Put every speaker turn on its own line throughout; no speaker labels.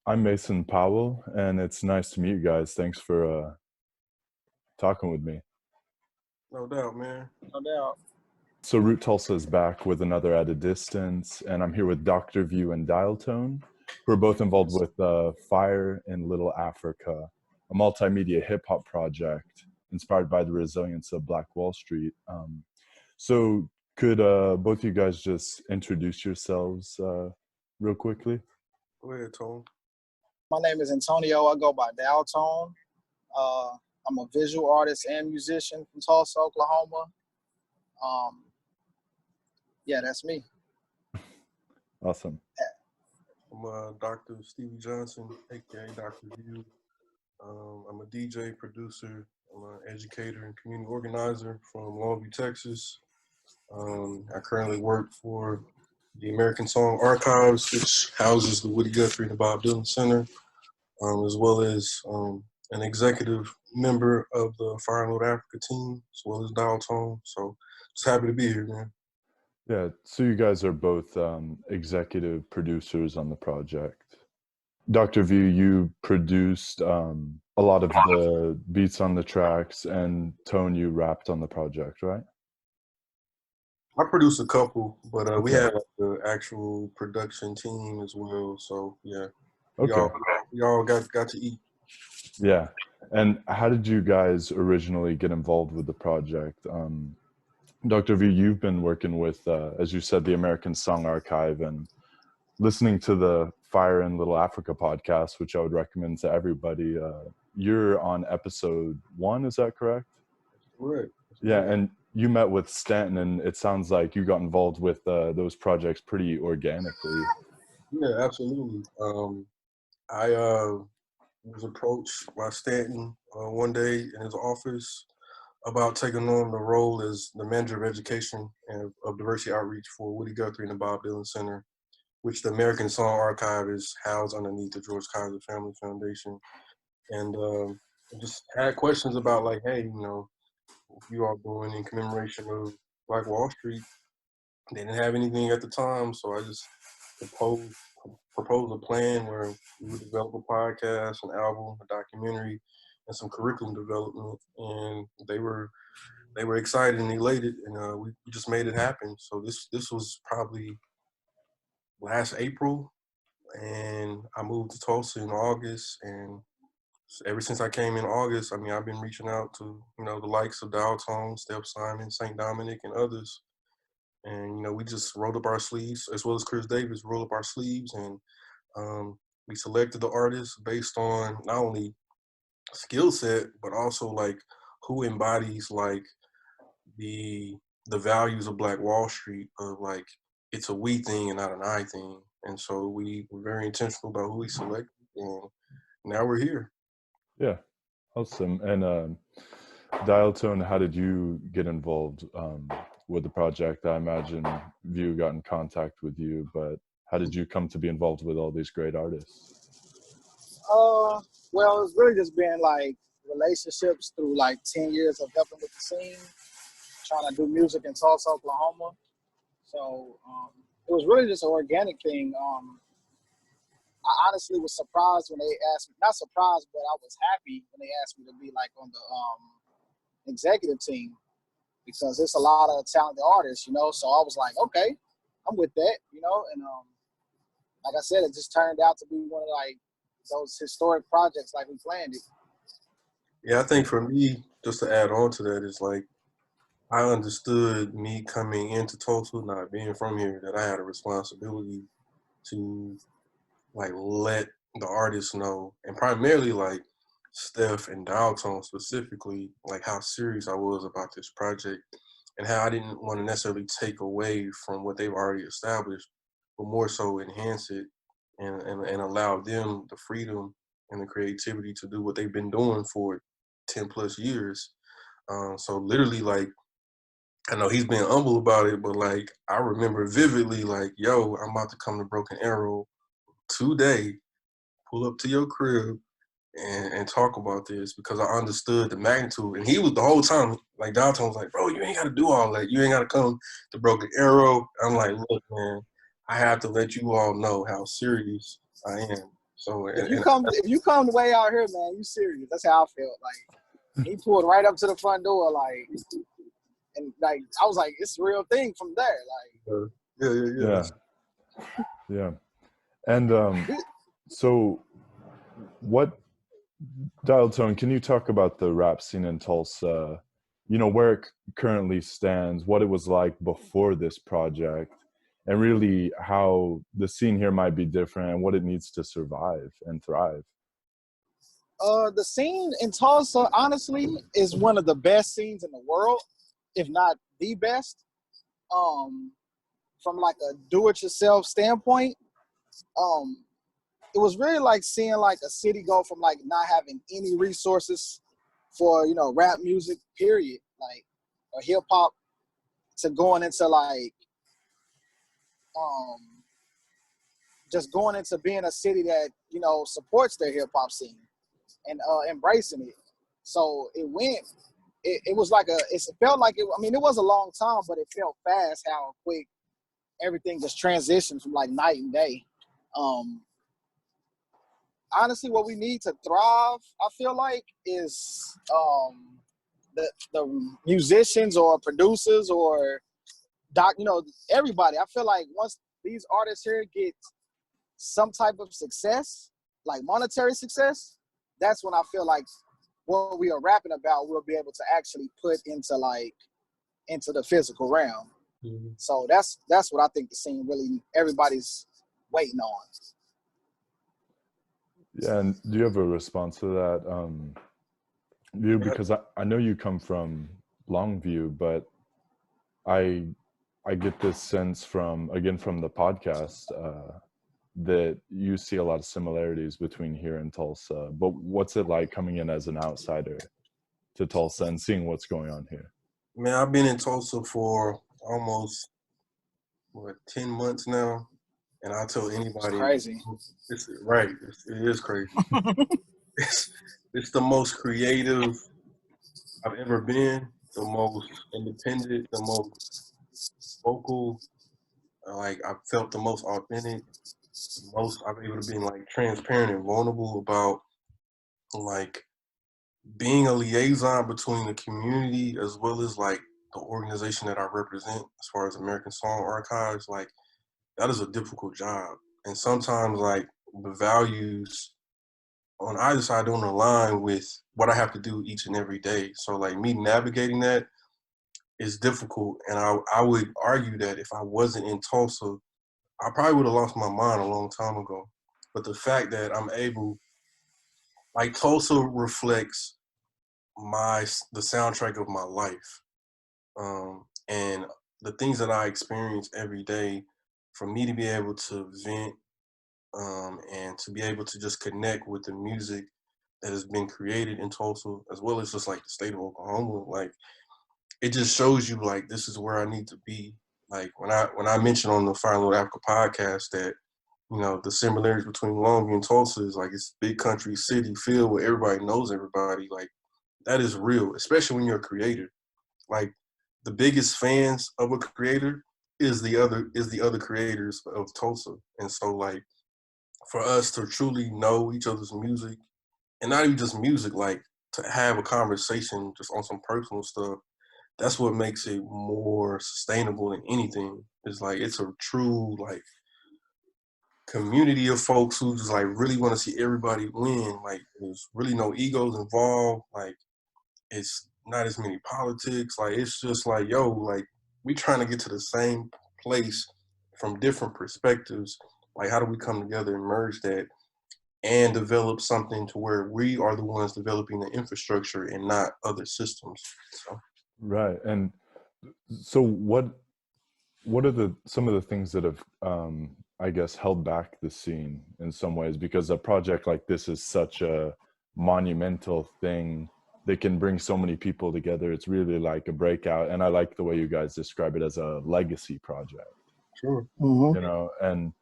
I'm Mason Powell, and it's nice to meet you guys. Thanks for talking with me.
No doubt, man.
No doubt.
So Root Tulsa is back with another At a Distance, and I'm here with Dr. View and Dialtone, who are both involved with Fire in Little Africa, a multimedia hip-hop project inspired by the resilience of Black Wall Street. So could both of you guys just introduce yourselves real quickly?
Go ahead, Tone.
My name is Antonio. I go by Dialtone. I'm a visual artist and musician from Tulsa, Oklahoma. Yeah, that's me.
Awesome.
I'm Dr. Stevie Johnson, aka Dr. View. I'm a DJ, producer, I'm an educator and community organizer from Longview, Texas. I currently work for the American Song Archives, which houses the Woody Guthrie and the Bob Dylan Center, as well as an executive member of the Fire in Little Africa team, as well as Dialtone. So just happy to be here, man.
Yeah, so you guys are both executive producers on the project. Dr. View, you produced a lot of the beats on the tracks, and Tone, you rapped on the project, right?
I produced a couple, but we
Okay.
had like, the actual production team as well. So yeah, we
Okay.
all got to eat.
Yeah. And how did you guys originally get involved with the project? Dr. V, you've been working with, as you said, the American Song Archive and listening to the Fire in Little Africa podcast, which I would recommend to everybody. You're on episode 1, is that correct?
Right.
Yeah, and you met with Stanton, and it sounds like you got involved with those projects pretty organically.
Yeah, absolutely. I was approached by Stanton one day in his office about taking on the role as the manager of education and of diversity outreach for Woody Guthrie and the Bob Dylan Center, which the American Song Archive is housed underneath the George Kaiser Family Foundation. And I just had questions about like, hey, you know, what you all doing in commemoration of Black Wall Street. They didn't have anything at the time, so I just proposed a plan where we would develop a podcast, an album, a documentary, and some curriculum development. And they were excited and elated, and we just made it happen. So this was probably last April, and I moved to Tulsa in August, and ever since I came in August, I mean, I've been reaching out to, you know, the likes of Dialtone, Steph Simon, St. Dominic, and others. And, you know, we just rolled up our sleeves, as well as Chris Davis, rolled up our sleeves, and we selected the artists based on not only skill set, but also like who embodies like the values of Black Wall Street, of like it's a we thing and not an I thing. And so we were very intentional about who we selected, and now we're here.
Yeah, awesome. And Dialtone, how did you get involved with the project? I imagine View got in contact with you, but how did you come to be involved with all these great artists?
Well, it's really just been like relationships through like 10 years of helping with the scene, trying to do music in Tulsa, Oklahoma. So it was really just an organic thing. I honestly was surprised when they asked me, not surprised, but I was happy when they asked me to be like on the executive team, because it's a lot of talented artists, you know. So I was like, okay, I'm with that, you know. And like I said, it just turned out to be one of like those historic projects like we planned it.
Yeah, I think for me, just to add on to that, is like I understood me coming into Tulsa, not being from here, that I had a responsibility to like let the artists know, and primarily like Steph and Dialtone specifically, like how serious I was about this project and how I didn't want to necessarily take away from what they've already established, but more so enhance it and allow them the freedom and the creativity to do what they've been doing for 10 plus years. So literally, like, I know he's been humble about it, but like I remember vividly, like, yo, I'm about to come to Broken Arrow today, pull up to your crib and talk about this, because I understood the magnitude. And he was the whole time, like Dialtone was like, bro, you ain't gotta do all that. You ain't gotta come to Broken Arrow. I'm like, look, man, I have to let you all know how serious I am. So
if you come the way out here, man, you serious. That's how I felt. Like he pulled right up to the front door, like, and like I was like, it's a real thing from there. Like
yeah. And so what, Dialtone, can you talk about the rap scene in Tulsa, you know, where it currently stands, what it was like before this project, and really how the scene here might be different and what it needs to survive and thrive?
The scene in Tulsa, honestly, is one of the best scenes in the world, if not the best. From like a do-it-yourself standpoint, it was really like seeing like a city go from like not having any resources for, you know, rap music, period, like, or hip hop, to going into like, just going into being a city that, you know, supports their hip hop scene and embracing it. So it was like it felt like it, I mean, it was a long time, but it felt fast how quick everything just transitioned from like night and day. Honestly, what we need to thrive, I feel like, is the musicians or producers or you know, everybody. I feel like once these artists here get some type of success, like monetary success, that's when I feel like what we are rapping about, we'll be able to actually put into the physical realm.
Mm-hmm.
So that's what I think the scene really, everybody's waiting on.
Yeah, and do you have a response to that, because I know you come from Longview, but I get this sense from the podcast that you see a lot of similarities between here and Tulsa. But what's it like coming in as an outsider to Tulsa and seeing what's going on here?
Man, I've been in Tulsa for almost 10 months now, and I'll tell anybody,
it's crazy.
It is crazy. It's the most creative I've ever been, the most independent, the most vocal. Like I've felt the most authentic, the most I've been able to be like transparent and vulnerable about like being a liaison between the community as well as like the organization that I represent as far as American Song Archives. Like that is a difficult job, and sometimes like the values on either side don't align with what I have to do each and every day. So like me navigating that is difficult, and I would argue that if I wasn't in Tulsa, I probably would have lost my mind a long time ago. But the fact that I'm able, like Tulsa reflects the soundtrack of my life, and the things that I experience every day. For me to be able to vent, and to be able to just connect with the music that has been created in Tulsa, as well as just like the state of Oklahoma, like it just shows you like this is where I need to be. Like when I mentioned on the Fire Little Africa podcast that, you know, the similarities between Longview and Tulsa is like it's big country city filled where everybody knows everybody. Like that is real, especially when you're a creator. Like the biggest fans of a creator is the other creators of Tulsa. And so like for us to truly know each other's music, and not even just music, like to have a conversation just on some personal stuff, that's what makes it more sustainable than anything. It's like it's a true like community of folks who just like really want to see everybody win. Like there's really no egos involved. Like it's not as many politics. Like it's just like, yo, like we trying to get to the same place from different perspectives. Like how do we come together and merge that and develop something to where we are the ones developing the infrastructure and not other systems. So.
Right. And so what are some of the things that have I guess held back the scene in some ways, because a project like this is such a monumental thing that can bring so many people together. It's really like a breakout, and I like the way you guys describe it as a legacy project.
Sure.
Mm-hmm.
You know, and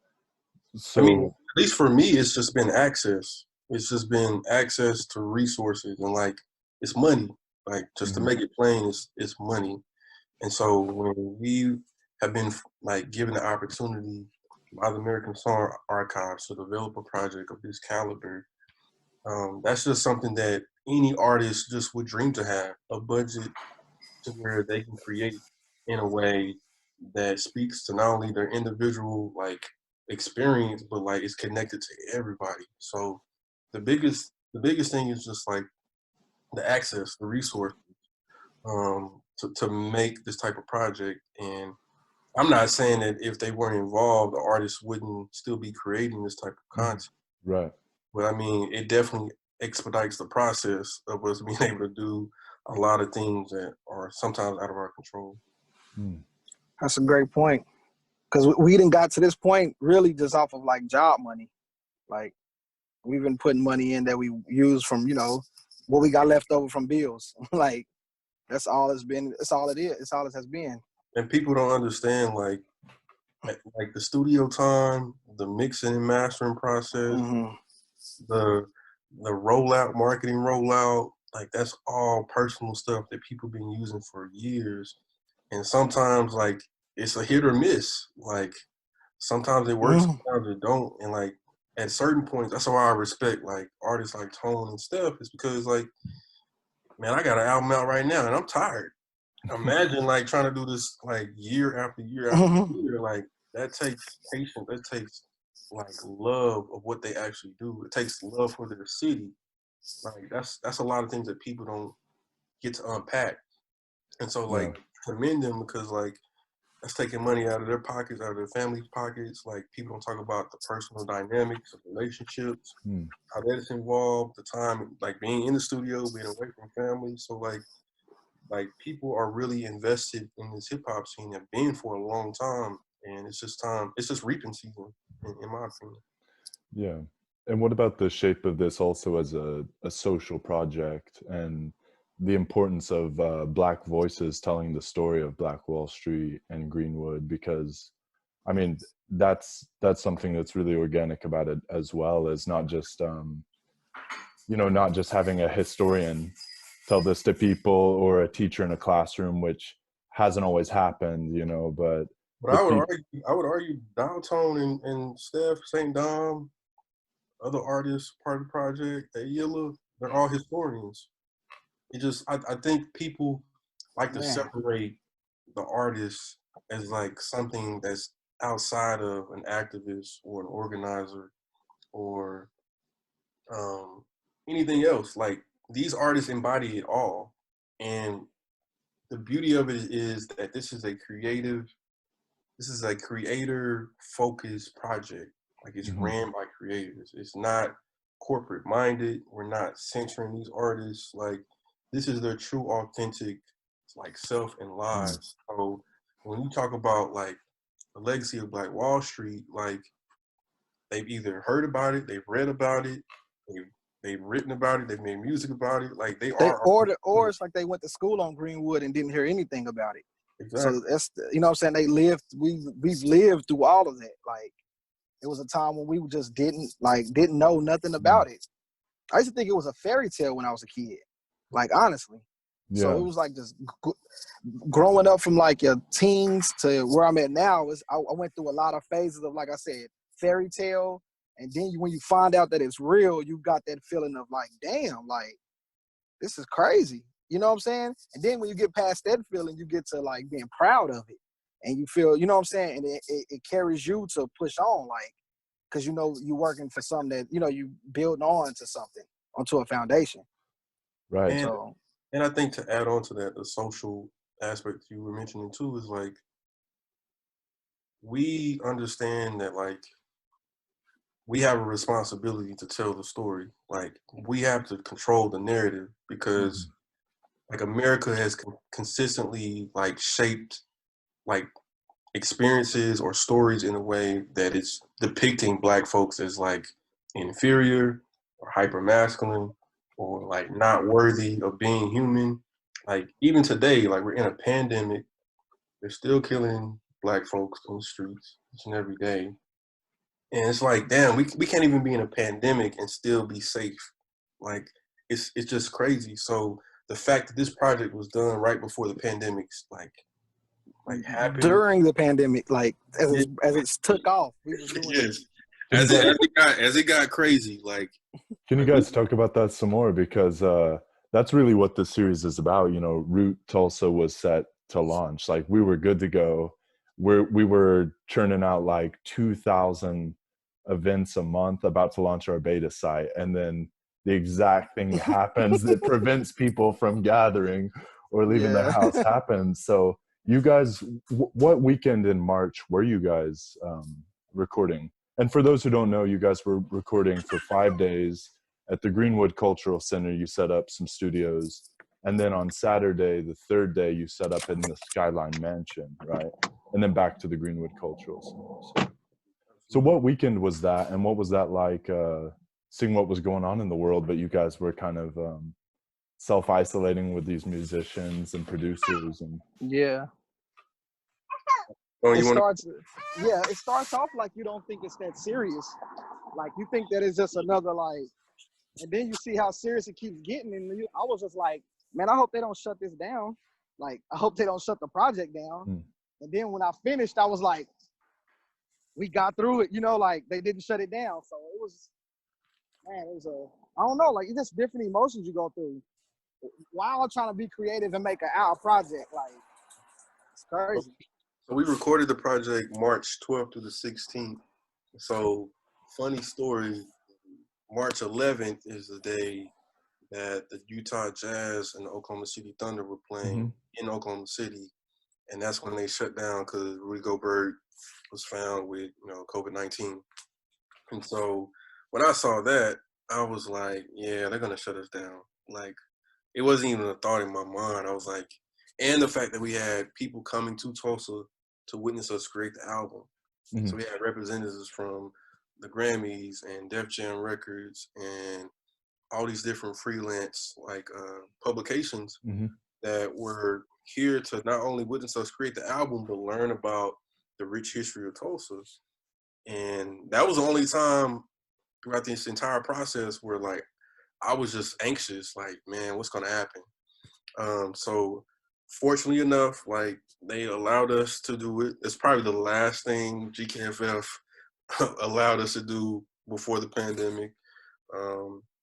so
I mean, at least for me, it's just been access. It's just been access to resources, and like it's money. Like just to make it plain, it's money. And so when we have been like given the opportunity by the American Song Archives to develop a project of this caliber. That's just something that any artist just would dream to have, a budget to where they can create in a way that speaks to not only their individual like experience, but like it's connected to everybody. So the biggest thing is just like the access, the resource, to make this type of project. And I'm not saying that if they weren't involved, the artists wouldn't still be creating this type of content.
Right.
But I mean, it definitely expedites the process of us being able to do a lot of things that are sometimes out of our control.
That's a great point. Because we didn't got to this point really just off of like job money. Like we've been putting money in that we use from, what we got left over from bills. Like that's all it's been. It's all it is. It's all it has been.
And people don't understand like the studio time, the mixing and mastering process, the marketing rollout, like that's all personal stuff that people been using for years. And sometimes like it's a hit or miss. Like sometimes it works, sometimes it don't. And like at certain points, that's why I respect like artists like Tone and Steph, is because like, man, I got an album out right now and I'm tired. Imagine like trying to do this like year after year after year. Like that takes patience. That takes like love of what they actually do. It takes love for their city. Like that's a lot of things that people don't get to unpack. And so like commend them, because like that's taking money out of their pockets, out of their family's pockets. Like people don't talk about the personal dynamics of relationships, how that's involved, the time like being in the studio, being away from family. So like people are really invested in this hip hop scene, have been for a long time, and it's just time. It's just reaping season, in my opinion.
Yeah. And what about the shape of this also as a social project, and the importance of Black voices telling the story of Black Wall Street and Greenwood? Because, I mean, that's something that's really organic about it as well, as not just, not just having a historian tell this to people or a teacher in a classroom, which hasn't always happened, but
I would argue Dialtone and Steph, St. Dom, other artists part of the project, Yilla, they're all historians. It just I think people like to separate the artist as like something that's outside of an activist or an organizer or anything else. Like these artists embody it all. And the beauty of it is that this is a creator focused project. Like it's ran by creators. It's not corporate minded. We're not censoring these artists. Like this is their true authentic like self and lives. So when you talk about like the legacy of Black Wall Street, like they've either heard about it, they've read about it, they've written about it, they've made music about it. Like
or it's like they went to school on Greenwood and didn't hear anything about it.
Exactly.
So that's what I'm saying. We've lived through all of that. Like it was a time when we just didn't know nothing about it. I used to think it was a fairy tale when I was a kid. Like honestly. Yeah. So it was like just growing up from like your teens to where I'm at now. I went through a lot of phases of, like I said, fairy tale, and then when you find out that it's real, you got that feeling of like, damn, like this is crazy. You know what I'm saying? And then when you get past that feeling, you get to like being proud of it, and you feel, you know what I'm saying, and it carries you to push on, like, because you're working for something that you building on to something, onto a foundation.
Right.
And I think to add on to that, the social aspect you were mentioning too is like, we understand that like we have a responsibility to tell the story. Like we have to control the narrative, because like America has consistently like shaped like experiences or stories in a way that it's depicting Black folks as like inferior or hyper masculine or like not worthy of being human. Like even today, like we're in a pandemic, they're still killing Black folks on the streets each and every day. And it's like, damn, we can't even be in a pandemic and still be safe. Like it's just crazy. So the fact that this project was done right before the pandemic's like like happened
during the pandemic, like as
Yeah.
it's took off, we was doing
yes,
it.
as it got crazy, like.
Can you guys talk about that some more? Because that's really what the series is about. You know, Root Tulsa was set to launch. Like, we were good to go. We were churning out like 2,000 events a month, about to launch our beta site, and then the exact thing happens that prevents people from gathering or leaving their
Yeah.
house happens. So you guys, what weekend in March were you guys recording? And for those who don't know, you guys were recording for 5 days at the Greenwood Cultural Center. You set up some studios. And then on Saturday, the third day, you set up in the Skyline Mansion, right? And then back to the Greenwood Cultural Center. So what weekend was that? And what was that like, seeing what was going on in the world, but you guys were kind of self-isolating with these musicians and producers? And
Yeah.
Oh,
It
you want
starts, yeah, it starts off like you don't think it's that serious. Like you think that it's just another like, and then you see how serious it keeps getting. And I was just like, man, I hope they don't shut this down. Like, I hope they don't shut the project down.
Mm.
And then when I finished, I was like, we got through it, you know, like they didn't shut it down. So it was, man, it was I don't know, like it's just different emotions you go through while trying to be creative and make a project. Like, it's crazy.
So we recorded the project March 12th through the 16th. So, funny story, March 11th is the day that the Utah Jazz and the Oklahoma City Thunder were playing in Oklahoma City. And that's when they shut down because Rudy Gobert was found with, COVID-19. And so when I saw that, I was like, yeah, they're going to shut us down. Like, it wasn't even a thought in my mind. I was like, and the fact that we had people coming to Tulsa to witness us create the album.
Mhm.
So we had representatives from the Grammys and Def Jam Records and all these different freelance publications that were here to not only witness us create the album, but learn about the rich history of Tulsa. And that was the only time throughout this entire process where like I was just anxious, like, man, what's gonna happen? So fortunately enough, like they allowed us to do it. It's probably the last thing GKFF allowed us to do before the pandemic.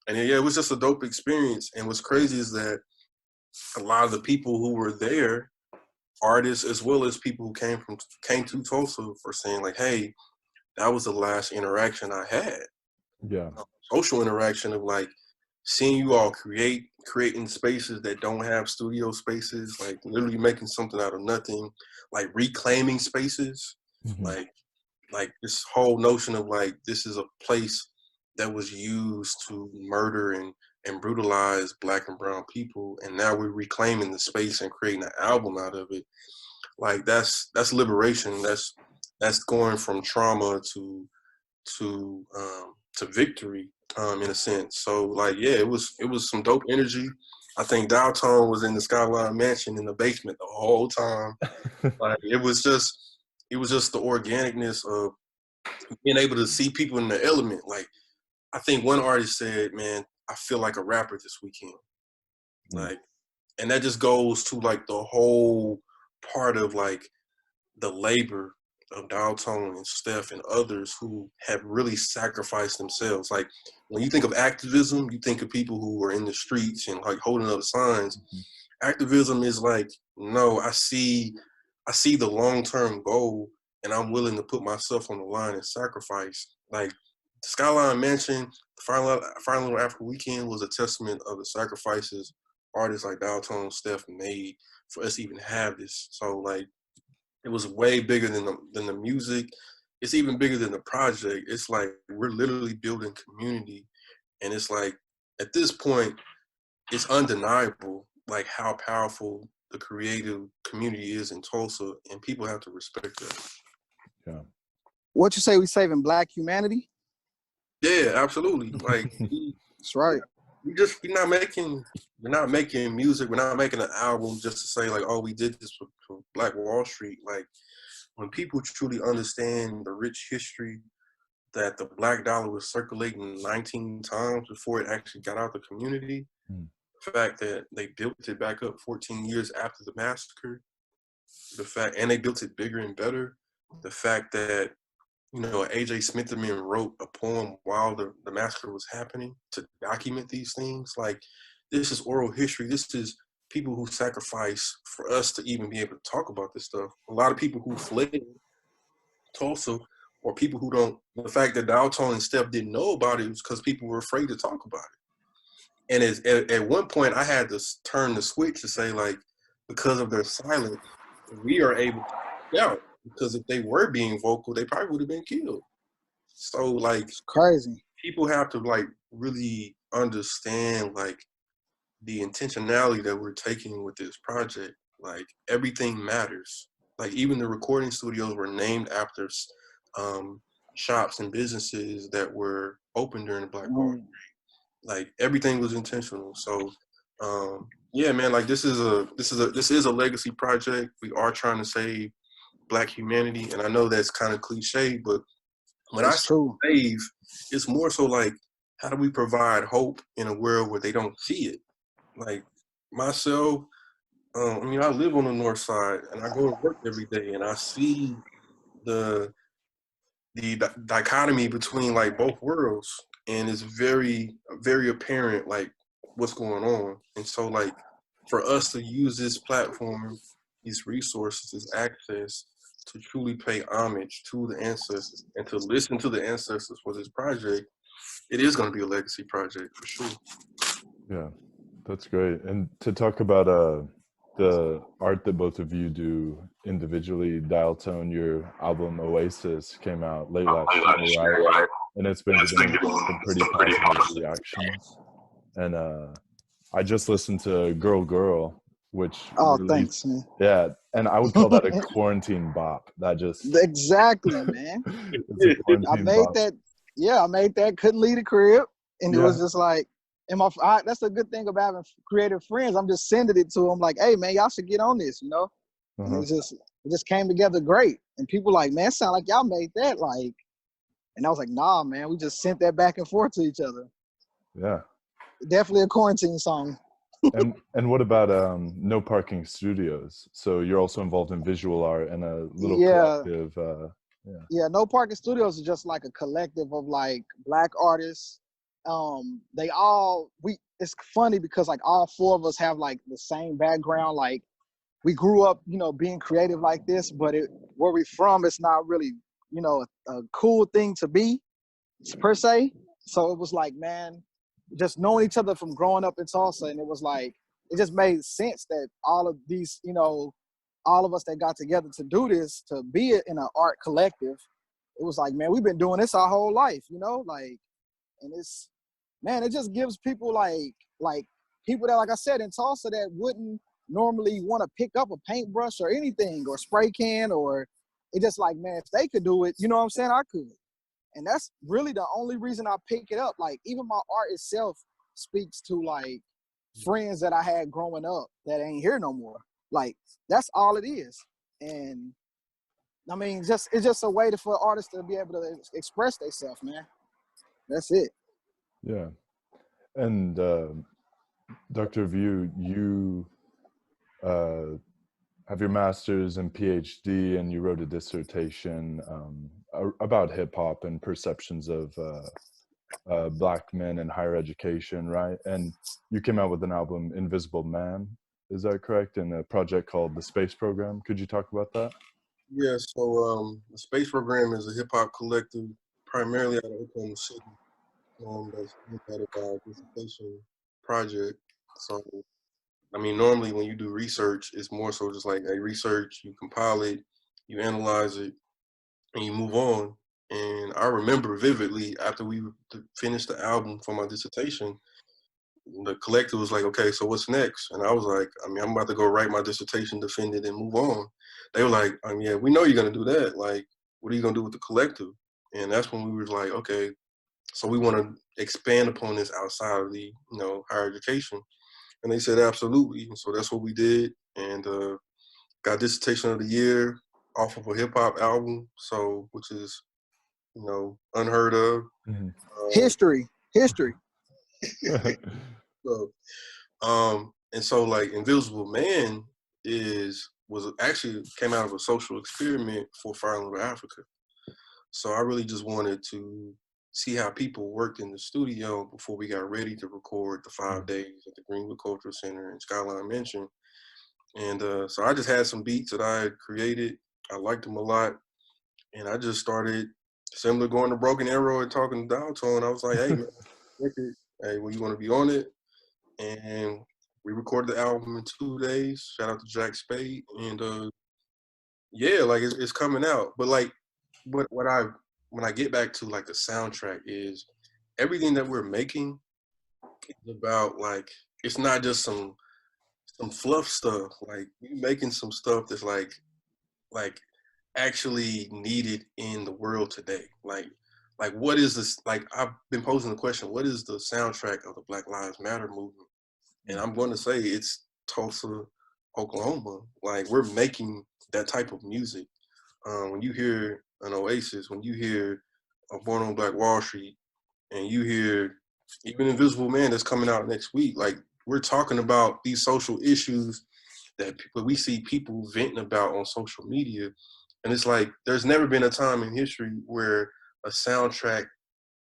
And yeah, it was just a dope experience. And what's crazy is that a lot of the people who were there, artists as well as people who came to Tulsa, for saying like, hey, that was the last interaction I had.
Yeah.
Social interaction of like seeing you all creating spaces that don't have studio spaces, like literally making something out of nothing, like reclaiming spaces, like this whole notion of like this is a place that was used to murder and brutalize Black and brown people, and now we're reclaiming the space and creating an album out of it. Like that's liberation. That's going from trauma to victory, in a sense. So like, yeah, it was some dope energy. I think Dialtone was in the Skyline Mansion in the basement the whole time. Like it was just the organicness of being able to see people in the element. Like I think one artist said, man, I feel like a rapper this weekend. Like, and that just goes to like the whole part of like the labor of Dialtone and Steph and others who have really sacrificed themselves. Like when you think of activism, you think of people who are in the streets and like holding up signs. Activism is like, no, I see the long-term goal and I'm willing to put myself on the line and sacrifice. Like Skyline Mansion, Final Little Africa Weekend was a testament of the sacrifices artists like Dialtone and Steph made for us to even have this. So like, it was way bigger than the music. It's even bigger than the project. It's like we're literally building community, and it's like at this point, it's undeniable like how powerful the creative community is in Tulsa, and people have to respect that.
Yeah.
What you say, we saving Black humanity?
Yeah, absolutely. Like
That's right.
we're not making music. We're not making an album just to say like, oh, we did this for Black Wall Street. Like when people truly understand the rich history that the Black dollar was circulating 19 times before it actually got out the community, the fact that they built it back up 14 years after the massacre, the fact, and they built it bigger and better. The fact that, you know, A.J. Smitherman wrote a poem while the massacre was happening to document these things. Like, this is oral history. This is people who sacrifice for us to even be able to talk about this stuff. A lot of people who fled Tulsa, or people who don't, the fact that Dialtone and Steph didn't know about it was because people were afraid to talk about it. And at one point, I had to turn the switch to say, like, because of their silence, we are able to speak out. Because if they were being vocal, they probably would have been killed. So, like,
It's crazy.
people have to, like, really understand, like, the intentionality that we're taking with this project. Like, everything matters. Like, even the recording studios were named after shops and businesses that were open during the Black Wall Street. Like, everything was intentional. So, yeah, man, like, this is a legacy project. We are trying to save Black humanity, and I know that's kind of cliche, but when I say save, it's more so like, how do we provide hope in a world where they don't see it? Like, myself, I mean, I live on the north side, and I go to work every day, and I see the dichotomy between, like, both worlds, and it's very, very apparent, like, what's going on. And so, like, for us to use this platform, these resources, this access, to truly pay homage to the ancestors and to listen to the ancestors for this project, it is going to be a legacy project for sure.
Yeah, that's great. And to talk about the art that both of you do individually, Dialtone, your album Oasis came out late last year, right? And it's been getting some pretty positive reactions. And I just listened to Girl Girl, which
Thanks, man.
Yeah, and I would call that a quarantine bop. That just
exactly, man.
It's a quarantine bop.
I made that. Couldn't leave the crib, and it was just like, that's the good thing about having creative friends. I'm just sending it to them, like, hey, man, y'all should get on this, you know. And it just came together great. And people like, man, sound like y'all made that, like. And I was like, nah, man, we just sent that back and forth to each other.
Yeah.
Definitely a quarantine song.
and what about No Parking Studios? So you're also involved in visual art and a little collective.
Yeah, No Parking Studios is just like a collective of, like, Black artists. It's funny because, like, all four of us have, like, the same background. Like, we grew up, you know, being creative like this, but where we from, it's not really, you know, a cool thing to be, per se. So it was like, man, just knowing each other from growing up in Tulsa, and it was like, it just made sense that all of these, you know, all of us that got together to do this, to be in an art collective, it was like, man, we've been doing this our whole life, you know, like, and it's, man, it just gives people like people that, like I said, in Tulsa that wouldn't normally want to pick up a paintbrush or anything or spray can, or it just like, man, if they could do it, you know what I'm saying, I could. And that's really the only reason I pick it up. Like, even my art itself speaks to, like, friends that I had growing up that ain't here no more. Like, that's all it is. And I mean, it's just a way for artists to be able to express themselves, man. That's it.
Yeah. And Dr. View, you have your master's and PhD, and you wrote a dissertation about hip hop and perceptions of Black men in higher education, right? And you came out with an album, Invisible Man, is that correct? And a project called the Space Program. Could you talk about that?
Yeah, so the Space Program is a hip hop collective primarily out of Oklahoma City. That's part of our dissertation project. So, I mean, normally when you do research, it's more so just like a research, you compile it, you analyze it, and you move on. And I remember vividly after we finished the album for my dissertation, the collective was like, okay, so what's next? And I was like, I mean, I'm about to go write my dissertation, defend it, and move on. They were like, yeah, we know you're going to do that. Like, what are you going to do with the collective? And that's when we were like, okay, so we want to expand upon this outside of the, you know, higher education. And they said, absolutely. And so that's what we did. And got dissertation of the year off of a hip hop album. So, which is, you know, unheard of.
Mm-hmm.
History.
So, and so, like, Invisible Man is was actually came out of a social experiment for Fire in Little Africa. So I really just wanted to see how people worked in the studio before we got ready to record the 5 days at the Greenwood Cultural Center and Skyline Mansion. And so I just had some beats that I had created. I liked them a lot. And I just started similar going to Broken Arrow and talking to Dialtone. I was like, hey, man, record, hey, well, you want to be on it? And we recorded the album in 2 days. Shout out to Jack Spade. And yeah, like it's coming out. But like, when I get back to like the soundtrack is everything that we're making is about like, it's not just some fluff stuff. Like we making some stuff that's like actually needed in the world today. Like what is this? Like I've been posing the question, what is the soundtrack of the Black Lives Matter movement? And I'm going to say it's Tulsa, Oklahoma. Like we're making that type of music. When you hear an Oasis, when you hear a Born on Black Wall Street, and you hear even Invisible Man that's coming out next week, like we're talking about these social issues that we see people venting about on social media. And it's like, there's never been a time in history where a soundtrack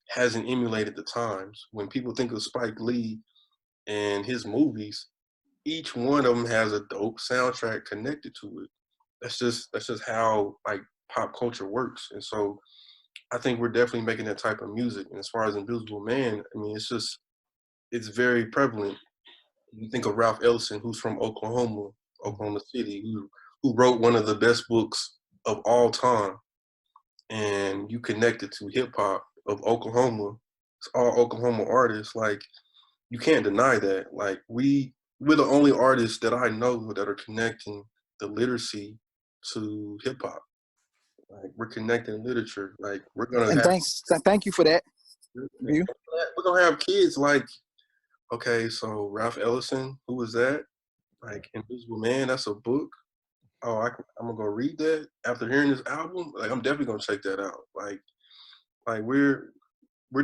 hasn't emulated the times. When people think of Spike Lee and his movies, each one of them has a dope soundtrack connected to it. That's just how like pop culture works. And so I think we're definitely making that type of music. And as far as Invisible Man, I mean, it's very prevalent. You think of Ralph Ellison, who's from Oklahoma City, who wrote one of the best books of all time, and you connect it to hip hop of Oklahoma. It's all Oklahoma artists. Like you can't deny that. Like we're the only artists that I know that are connecting the literacy to hip hop. Like we're connecting literature. Like we're gonna
And
have,
thank you for that. You?
we're gonna have kids like, okay, so Ralph Ellison, who was that? Like Invisible Man, that's a book. Oh, I'm gonna go read that after hearing this album. Like I'm definitely gonna check that out. Like we're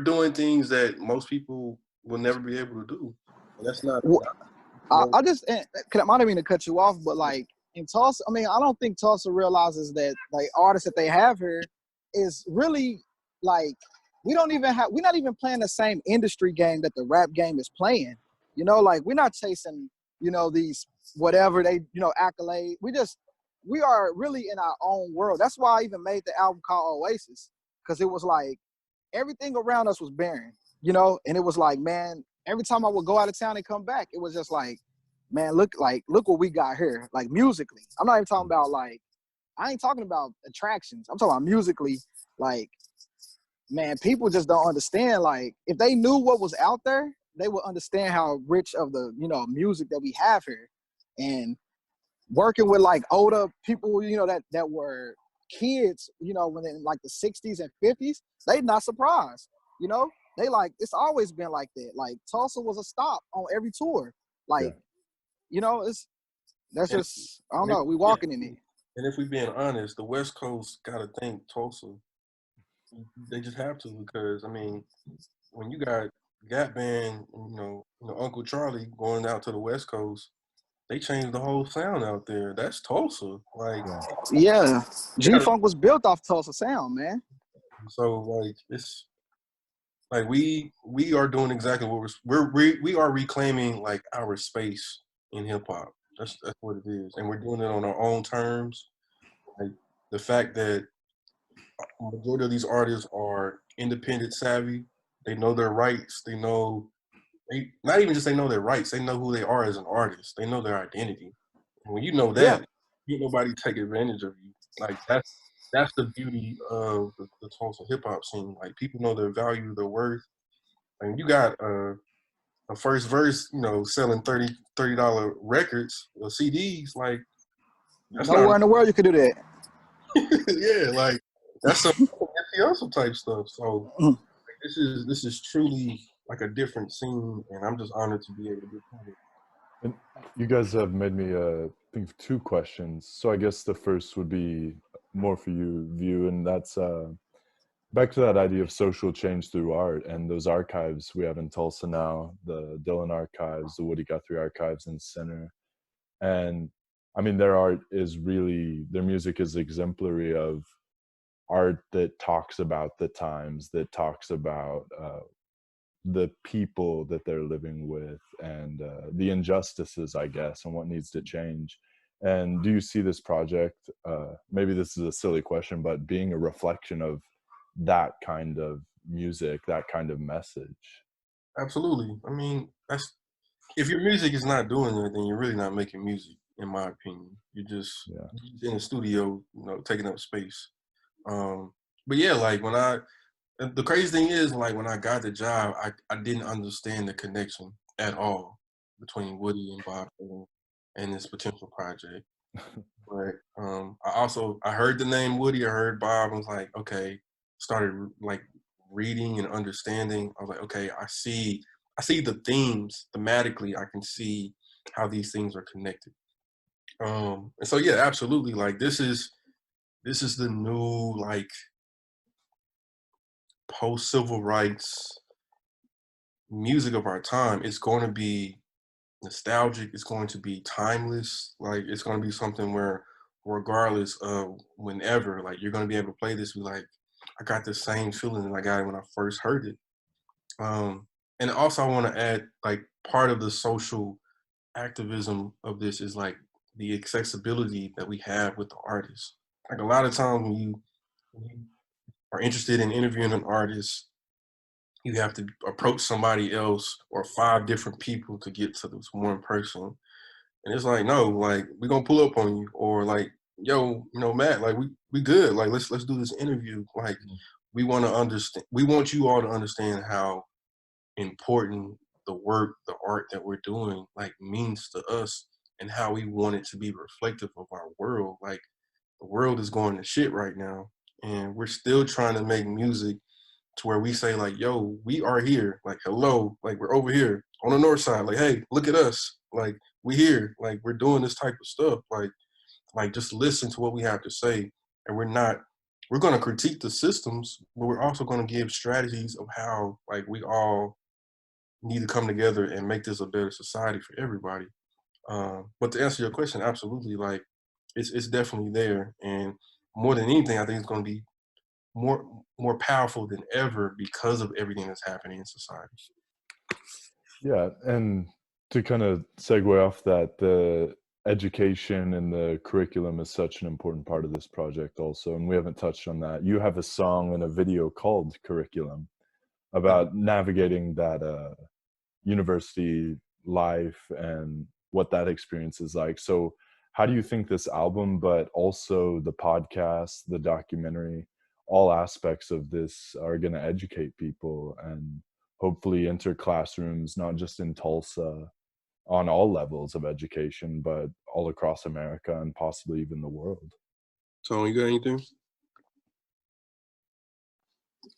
doing things that most people will never be able to do. And that's not.
Well,
No,
I just, I don't mean to cut you off, but like in Tulsa, I mean, I don't think Tulsa realizes that like artists that they have here is really like, we're not even playing the same industry game that the rap game is playing. You know, like we're not chasing, these whatever they, accolade. We are really in our own world. That's why I even made the album called Oasis, because it was like everything around us was barren, and it was like, man, every time I would go out of town and come back, it was just like, man, look what we got here, like musically. I'm not even talking about like, I ain't talking about attractions. I'm talking about musically. Like, man, people just don't understand. Like, if they knew what was out there, they would understand how rich of the, music that we have here. And working with like older people, that were kids, when in like the 60s and 50s, they not surprised, they like, it's always been like that. Like Tulsa was a stop on every tour. Like, that's just, I don't know, we walking in it.
and if we're being honest, the West Coast gotta thank Tulsa. They just have to, because I mean, when you got Gap Band, Uncle Charlie going out to the West Coast, they changed the whole sound out there. That's Tulsa. Like,
yeah, G-Funk was built off Tulsa sound, man.
So like it's like we are doing exactly what we are reclaiming like our space in hip hop. That's what it is, and we're doing it on our own terms. Like the fact that a majority of these artists are independent savvy, they know their rights. They know they not even just they know their rights. They know who they are as an artist. They know their identity. And when you know that, can't nobody take advantage of you. Like that's the beauty of the Tulsa hip hop scene. Like people know their value, their worth. And you got a first verse, selling $30 records or CDs. Like that's
Nowhere
not
in the world you could do that.
yeah, like that's some hustle type stuff. So this is truly like a different scene, and I'm just honored to be able to be part of it.
And you guys have made me think of two questions. So I guess the first would be more for you, View, and that's back to that idea of social change through art and those archives we have in Tulsa now, the Dillon archives, the Woody Guthrie archives in Center. And I mean, their music is exemplary of art that talks about the times, that talks about the people that they're living with, and the injustices, I guess, and what needs to change. And do you see this project, maybe this is a silly question, but being a reflection of that kind of music, that kind of message?
Absolutely. I mean, if your music is not doing anything, you're really not making music, in my opinion.
Yeah.
You're just in the studio, taking up space. But yeah, like the crazy thing is, like when I got the job, I didn't understand the connection at all between Woody and Bob and this potential project. But I heard the name Woody, I heard Bob, and was like, okay, started like reading and understanding. I was like, okay, I see the themes thematically. I can see how these things are connected. And so yeah, absolutely. Like this is the new like post civil rights music of our time. It's going to be nostalgic. It's going to be timeless. Like it's going to be something where, regardless of whenever, like you're going to be able to play this. Be like, I got the same feeling that I got when I first heard it. And also, I want to add, like, part of the social activism of this is like the accessibility that we have with the artists. Like a lot of times when you are interested in interviewing an artist, you have to approach somebody else or 5 different people to get to this one person. And it's like, no, like we're gonna pull up on you, or like, yo, Matt, like we good. Like let's do this interview. Like we want to understand. We want you all to understand how important the work, the art that we're doing, like means to us, and how we want it to be reflective of our world. Like the world is going to shit right now, and we're still trying to make music to where we say like, yo, we are here. Like, hello, like we're over here on the north side. Like, hey, look at us. Like we here. Like we're doing this type of stuff. Like just listen to what we have to say. And we're going to critique the systems, but we're also going to give strategies of how like we all need to come together and make this a better society for everybody. But to answer your question, absolutely, like it's definitely there. And more than anything, I think it's going to be more powerful than ever because of everything that's happening in society.
Yeah, and to kind of segue off that, the education and the curriculum is such an important part of this project also, and we haven't touched on that. You have a song and a video called Curriculum about navigating that university life and what that experience is like. So how do you think this album, but also the podcast, the documentary, all aspects of this are going to educate people and hopefully enter classrooms, not just in Tulsa, on all levels of education, but all across America and possibly even the world?
So you got anything?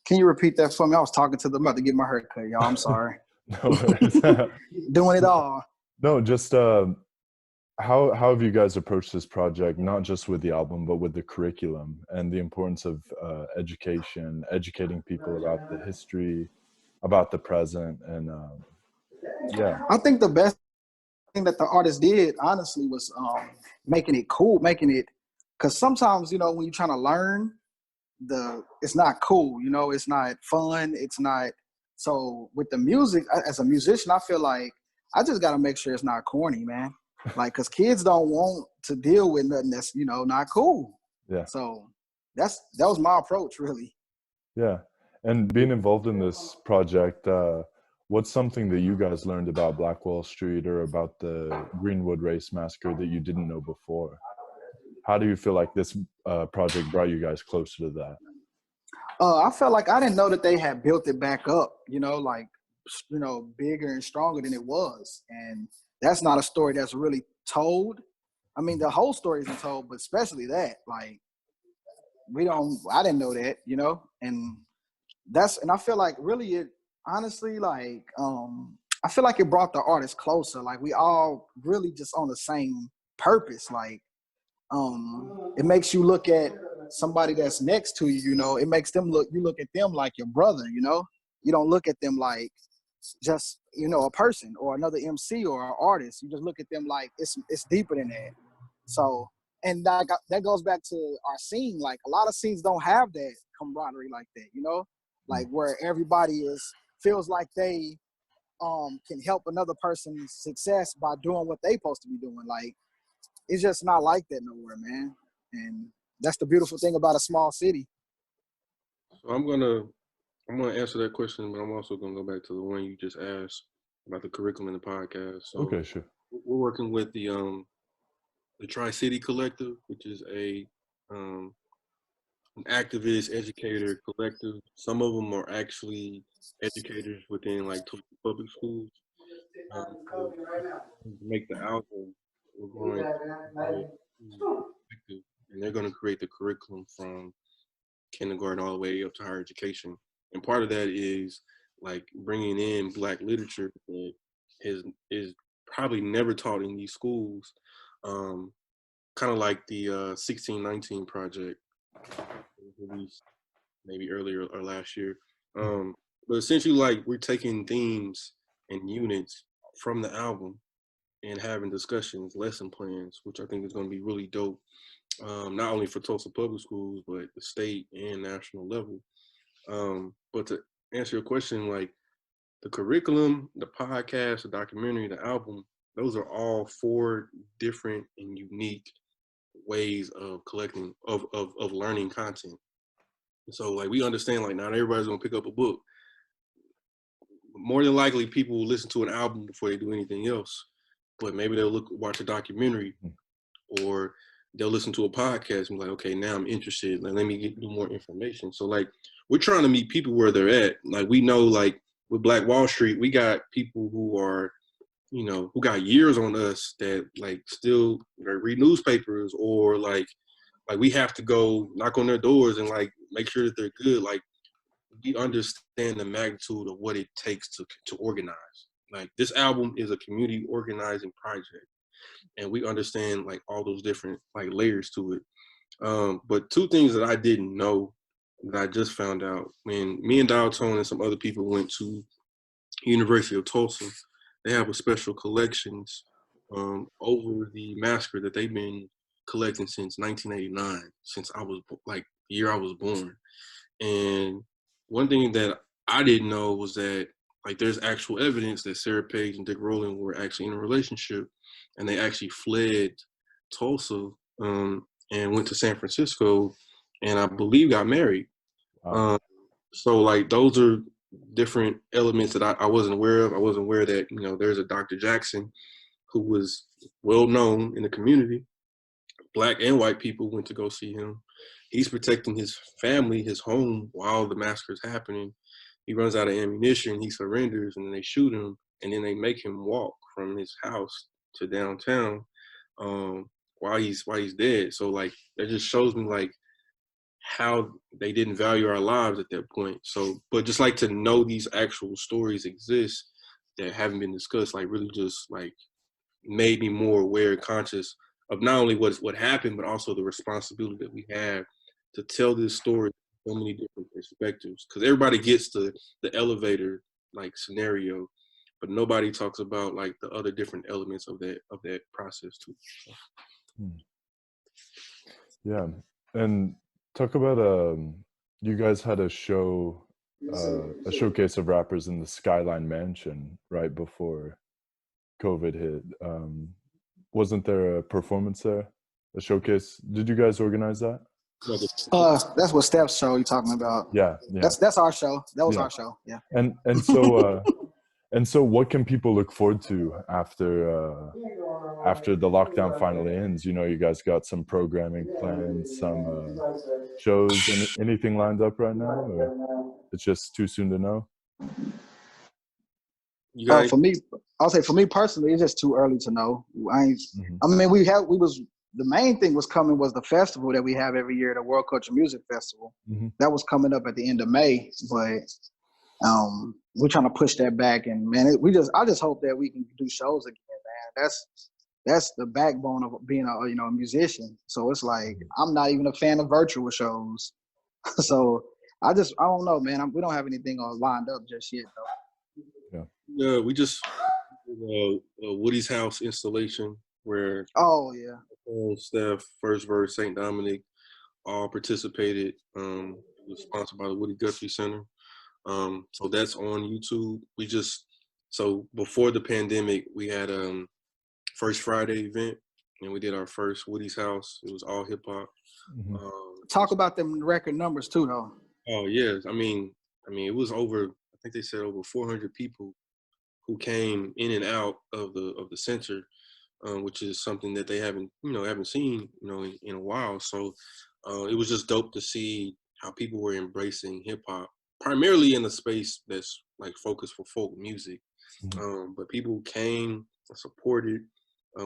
Can you repeat that for me? I was talking to them about to get my hair cut, y'all. I'm sorry.
No worries.
Doing it all.
No, just how have you guys approached this project, not just with the album, but with the curriculum and the importance of education, educating people about the history, about the present, and yeah.
I think the best thing that the artist did, honestly, was making it cool, because sometimes, when you're trying to learn, it's not cool, it's not fun, it's not. So with the music, as a musician, I feel like I just got to make sure it's not corny, man. Like, because kids don't want to deal with nothing that's, not cool.
Yeah.
So that was my approach, really.
Yeah. And being involved in this project, what's something that you guys learned about Black Wall Street or about the Greenwood race massacre that you didn't know before? How do you feel like this project brought you guys closer to that?
I felt like I didn't know that they had built it back up, bigger and stronger than it was. And that's not a story that's really told. I mean, the whole story isn't told, but especially that, like, I didn't know that, and I feel like really it, honestly, like, I feel like it brought the artists closer. Like we all really just on the same purpose. Like, it makes you look at somebody that's next to you, it makes you look at them like your brother, you don't look at them like just, a person or another MC or an artist. You just look at them like it's deeper than that. So, and that goes back to our scene. Like a lot of scenes don't have that camaraderie like that, you know, like where everybody feels like they can help another person's success by doing what they supposed to be doing. Like it's just not like that nowhere, man. And that's the beautiful thing about a small city.
So I'm gonna answer that question, but I'm also gonna go back to the one you just asked about the curriculum in the podcast. So
Okay, sure.
we're working with the Tri-City Collective, which is an activist educator collective. Some of them are actually educators within like Tulsa public schools. To make the album, we're going to and they're going to create the curriculum from kindergarten all the way up to higher education. And part of that is like bringing in Black literature that is probably never taught in these schools. Kind of like the 1619 project released maybe earlier or last year. But essentially, like we're taking themes and units from the album and having discussions, lesson plans, which I think is going to be really dope. Not only for Tulsa public schools, but the state and national level. But to answer your question, like the curriculum, the podcast, the documentary, the album, those are all 4 different and unique ways of collecting, of learning content. So like we understand like not everybody's gonna pick up a book. More than likely people will listen to an album before they do anything else. But maybe they'll watch a documentary or they'll listen to a podcast and be like, okay, now I'm interested. Like, let me get more information. So like we're trying to meet people where they're at. Like we know like with Black Wall Street, we got people who are, you know, who got years on us that like still read newspapers or like we have to go knock on their doors and like make sure that they're good. Like we understand the magnitude of what it takes to organize. Like this album is a community organizing project, and we understand like all those different like layers to it. But 2 things that I didn't know that I just found out when me and Dialtone and some other people went to University of Tulsa. They have a special collections over the massacre that they've been collecting since 1989, since I was like the year I was born. And one thing that I didn't know was that like there's actual evidence that Sarah Page and Dick Rowland were actually in a relationship, and they actually fled Tulsa and went to San Francisco, and I believe got married. So like those are different elements that I wasn't aware of. I wasn't aware that, you know, there's a Dr. Jackson who was well known in the community. Black and white people went to go see him. He's protecting his family, his home, while the massacre is happening. He runs out of ammunition, he surrenders, and then they shoot him, and then they make him walk from his house to downtown while he's dead. So like that just shows me like how they didn't value our lives at that point. So, but just like to know these actual stories exist that haven't been discussed, like really just like made me more aware and conscious of not only what happened, but also the responsibility that we have to tell this story from so many different perspectives. Because everybody gets the elevator like scenario, but nobody talks about like the other different elements of that process too. So.
Yeah, and talk about you guys had a show, a showcase of rappers in the Skyline Mansion right before COVID hit. Wasn't there a performance there, a showcase? Did you guys organize that?
That's what Steph's show you're talking about.
Yeah.
That's our show. That was our show. Yeah.
And so and so what can people look forward to after the lockdown finally ends? You know, you guys got some programming plans, some shows, anything lined up right now, or it's just too soon to know?
For me, I'll say for me personally, it's just too early to know. I mean, the main thing was coming was the festival that we have every year, the World Culture Music Festival. That was coming up at the end of May, but we're trying to push that back. And man, I just hope that we can do shows again, man. That's the backbone of being a musician. So it's like I'm not even a fan of virtual shows. So I don't know, man. We don't have anything lined up just yet, though.
Yeah, we just Woody's house installation where
Oh yeah.
Steph, First Verse, St. Dominic all participated. It was sponsored by the Woody Guthrie Center. So that's on YouTube. So before the pandemic, we had First Friday event, and we did our first Woody's House. It was all hip hop.
Mhm.
Talk about them record numbers too, though.
Oh yeah, I mean, it was over. I think they said over 400 people who came in and out of the center, which is something that they haven't seen in a while. So it was just dope to see how people were embracing hip hop, primarily in a space that's like focused for folk music. But people came and supported.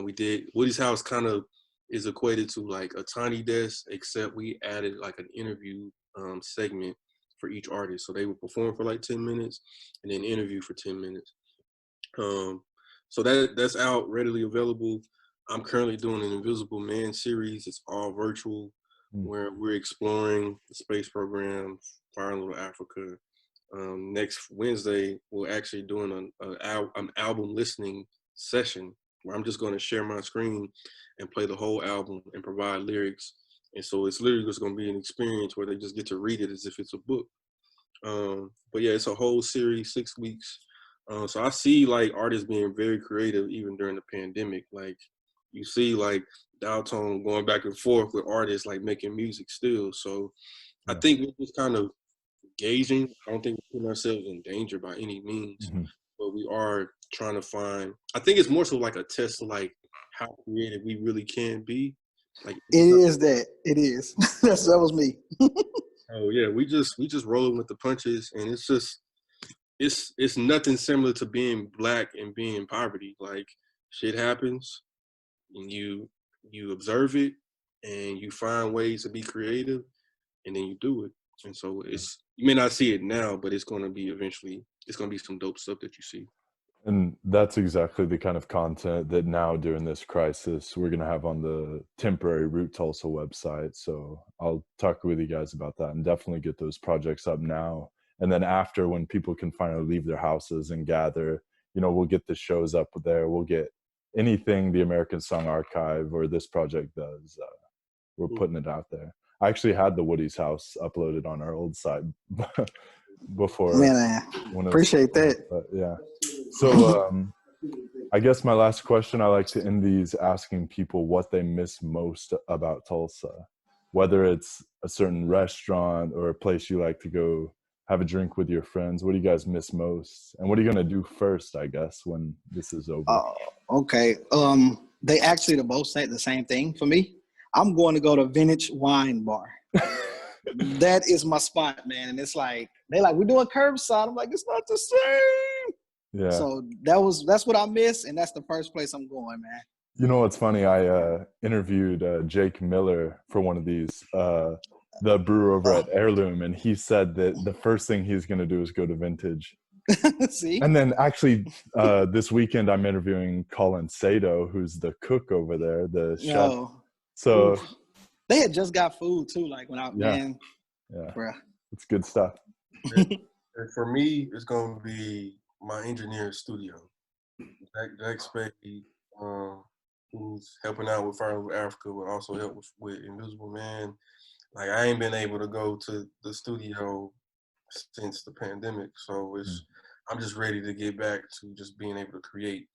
We did Woody's House kind of is equated to like a tiny desk, except we added like an interview segment for each artist. So they would perform for like 10 minutes and then interview for 10 minutes. So that's out, readily available. I'm currently doing an Invisible Man series. It's all virtual, where we're exploring the space program, Fire in Little Africa. Next Wednesday, we're actually doing an album listening session where I'm just going to share my screen and play the whole album and provide lyrics. And so it's literally just going to be an experience where they just get to read it as if it's a book. But yeah, it's a whole series, 6 weeks. So I see like artists being very creative even during the pandemic. Like you see like Dialtone going back and forth with artists like making music still. So I think we're just kind of gauging. I don't think we're putting ourselves in danger by any means, but we are trying to find. I think it's more so like a test of like how creative we really can be. Like
It is that. It is. That was me.
Oh yeah, we just rolling with the punches, and it's just it's nothing similar to being black and being in poverty. Like shit happens, and you observe it, and you find ways to be creative, and then you do it. And so you may not see it now, but it's gonna be eventually. It's gonna be some dope stuff that you see.
And that's exactly the kind of content that now during this crisis we're going to have on the temporary Root Tulsa website. So I'll talk with you guys about that and definitely get those projects up now. And then after, when people can finally leave their houses and gather, we'll get the shows up there. We'll get anything the American Song Archive or this project does. We're putting it out there. I actually had the Woody's House uploaded on our old site before.
Man, I appreciate that.
But yeah. So I guess my last question, I like to end these asking people what they miss most about Tulsa, whether it's a certain restaurant or a place you like to go have a drink with your friends. What do you guys miss most? And what are you going to do first, I guess, when this is over?
Okay. They actually both say the same thing for me. I'm going to go to Vintage Wine Bar. That is my spot, man. And it's like, they like, we're doing curbside. I'm like, it's not the same.
Yeah.
So that's what I miss, and that's the first place I'm going, man.
You know what's funny? I interviewed Jake Miller for one of these, the brewer over at Heirloom, and he said that the first thing he's going to do is go to Vintage.
See?
And then actually this weekend I'm interviewing Colin Sato, who's the cook over there, the chef. So
they had just got food too, like when I man.
Yeah.
Bruh.
It's good stuff.
And for me, it's gonna be my engineer studio. Jack Spade, who's helping out with Fire Over Africa, but also help with Invisible Man. Like I ain't been able to go to the studio since the pandemic, so I'm just ready to get back to just being able to create,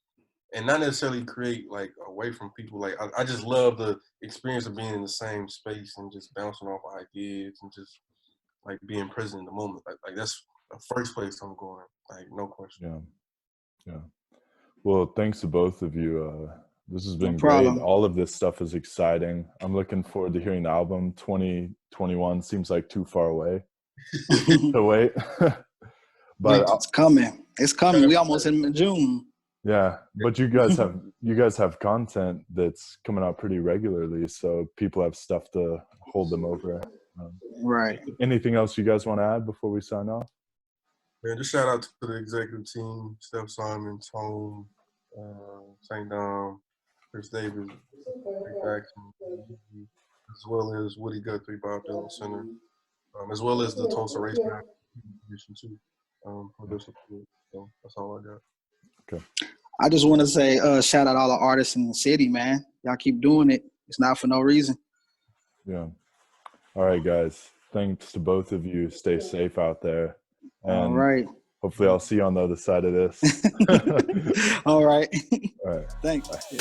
and not necessarily create like away from people. Like I just love the experience of being in the same space and just bouncing off ideas and just like being present in the moment. Like that's the first place I'm going. Like no question.
Yeah. Well, thanks to both of you. This has been
great.
All of this stuff is exciting. I'm looking forward to hearing the album. 2021 seems like too far away to wait. But
it's coming. It's coming. We almost in June.
Yeah, but you guys have content that's coming out pretty regularly, so people have stuff to hold them over.
Right.
Anything else you guys want to add before we sign off?
Man, just shout out to the executive team, Steph Simon, Tone, St. Dom, Chris Davis, Jackson, as well as Woody Guthrie, Bob Dylan Center, as well as the Tulsa Rap Scene too, for their support. So that's all I got.
Okay.
I just want to say, shout out all the artists in the city, man. Y'all keep doing it. It's not for no reason.
Yeah. All right, guys. Thanks to both of you. Stay safe out there.
All
And
right.
hopefully I'll see you on the other side of this.
All right.
All right.
Thanks.
Bye.
Yeah.